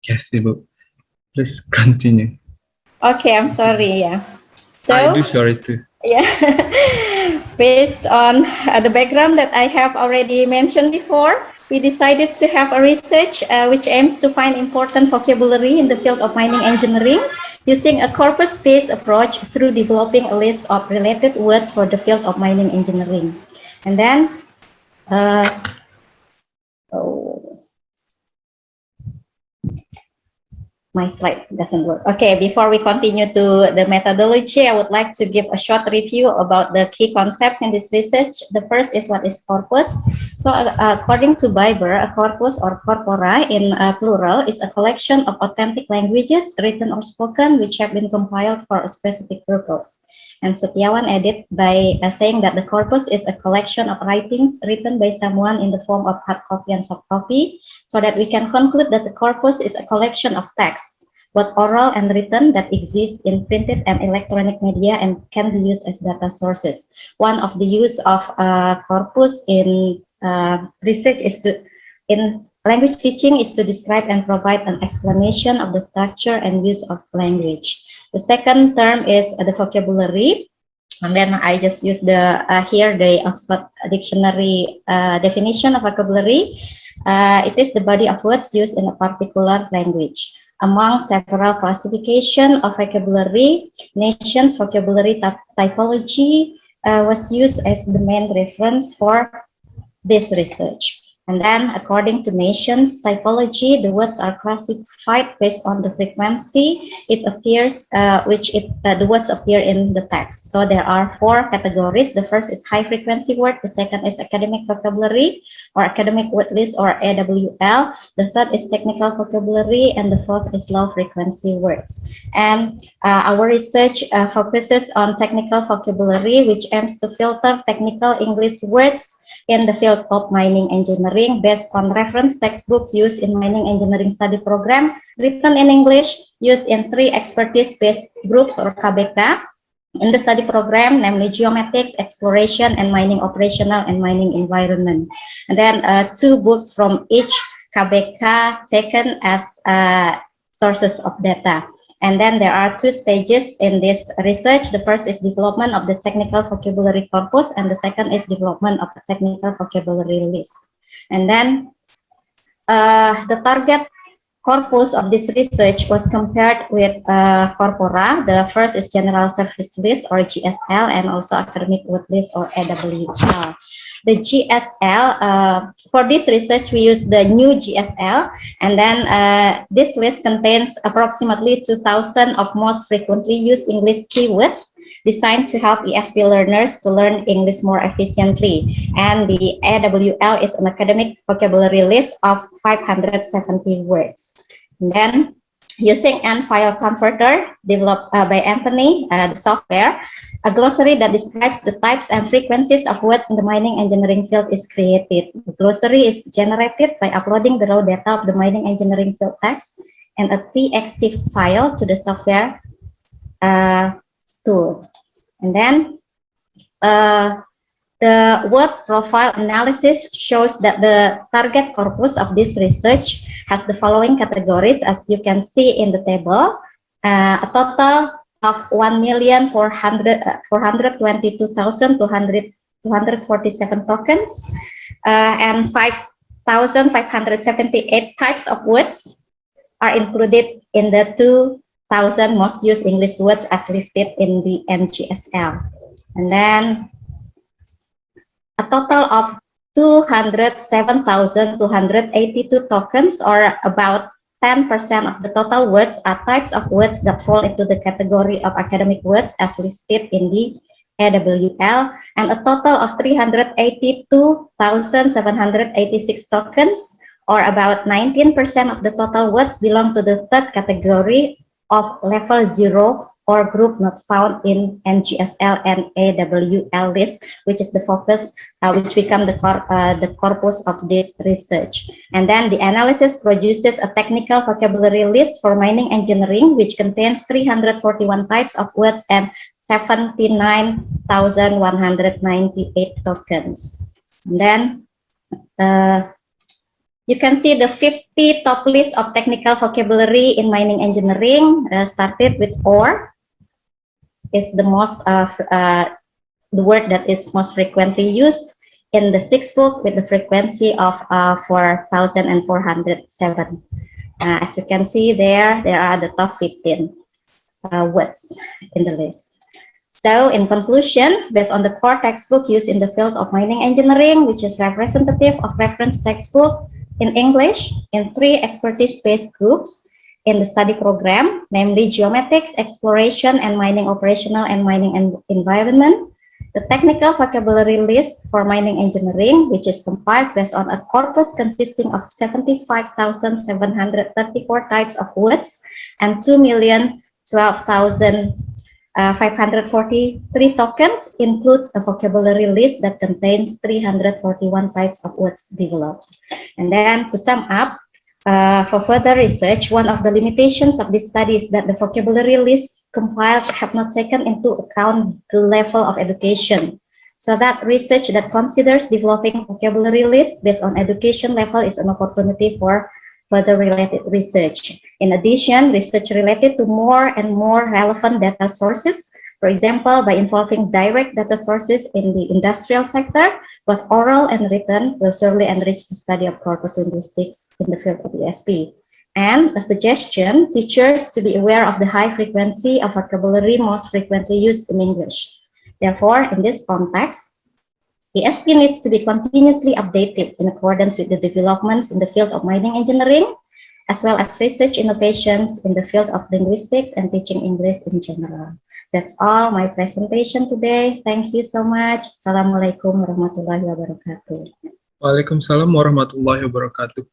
Yes, Ibu. Please continue. Okay, I'm sorry. Yeah. I So do sorry too. yeah, based on the background that I have already mentioned before, we decided to have a research which aims to find important vocabulary in the field of mining engineering using a corpus-based approach through developing a list of related words for the field of mining engineering. And then, oh, my slide doesn't work. Okay, before we continue to the methodology, I would like to give a short review about the key concepts in this research. The first is what is corpus. So according to Biber, a corpus or corpora in plural is a collection of authentic languages, written or spoken, which have been compiled for a specific purpose. And Setiawan added by saying that the corpus is a collection of writings written by someone in the form of hard copy and soft copy, so that we can conclude that the corpus is a collection of texts, both oral and written, that exist in printed and electronic media and can be used as data sources. One of the use of corpus in research is in language teaching is to describe and provide an explanation of the structure and use of language. The second term is the vocabulary. And then I just use the here the Oxford Dictionary definition of vocabulary. It is the body of words used in a particular language. Among several classification of vocabulary, nations vocabulary typology was used as the main reference for this research. And then, according to nations typology, the words are classified based on the frequency it appears, the words appear in the text. So there are four categories. The first is high frequency word. The second is academic vocabulary or academic word list or AWL. The third is technical vocabulary, and the fourth is low frequency words. And our research focuses on technical vocabulary, which aims to filter technical English words in the field of mining engineering based on reference textbooks used in mining engineering study program, written in English, used in 3 expertise-based groups or KBK in the study program, namely geomatics, exploration, and mining operational and mining environment. And then 2 books from each KBK taken as sources of data. And then there are 2 stages in this research. The first is development of the technical vocabulary corpus, and the second is development of the technical vocabulary list. And then the target corpus of this research was compared with corpora. The first is General Service List or GSL, and also Academic Word List or AWL. The GSL, for this research, we use the new GSL, and then this list contains approximately 2,000 of most frequently used English keywords designed to help ESP learners to learn English more efficiently. And the AWL is an academic vocabulary list of 570 words. And then, using N-File Converter, developed by Anthony, the software, a glossary that describes the types and frequencies of words in the mining engineering field is created. The glossary is generated by uploading the raw data of the mining engineering field text and a TXT file to the software tool. And then the word profile analysis shows that the target corpus of this research has the following categories, as you can see in the table. A total of 1,422,247 tokens and 5,578 types of words are included in the 2,000 most used English words as listed in the NGSL. And then a total of 207,282 tokens, or about 10% of the total words, are types of words that fall into the category of academic words as listed in the AWL, and a total of 382,786 tokens, or about 19% of the total words, belong to the third category of level 0 or group not found in NGSL and AWL list, which is the focus, which become the corpus of this research. And then the analysis produces a technical vocabulary list for mining engineering, which contains 341 types of words and 79,198 tokens. And then You can see the 50 top list of technical vocabulary in mining engineering. Started with ore is the most the word that is most frequently used in the sixth book with the frequency of 4,407. As you can see there are the top 15 words in the list. So in conclusion, based on the core textbook used in the field of mining engineering, which is representative of reference textbook in English in 3 expertise-based groups in the study program, namely geomatics, exploration, and mining operational and mining environment. The technical vocabulary list for mining engineering, which is compiled based on a corpus consisting of 75,734 types of words and 2,012,543 tokens, includes a vocabulary list that contains 341 types of words developed. And then to sum up, for further research, one of the limitations of this study is that the vocabulary lists compiled have not taken into account the level of education. So that research that considers developing vocabulary lists based on education level is an opportunity for further related research. In addition, research related to more and more relevant data sources, for example, by involving direct data sources in the industrial sector, both oral and written, will surely enrich the study of corpus linguistics in the field of ESP. And a suggestion, teachers to be aware of the high frequency of vocabulary most frequently used in English. Therefore, in this context, ESP needs to be continuously updated in accordance with the developments in the field of mining engineering, as well as research innovations in the field of linguistics and teaching English in general. That's all my presentation today. Thank you so much. Assalamualaikum warahmatullahi wabarakatuh. Waalaikumsalam warahmatullahi wabarakatuh.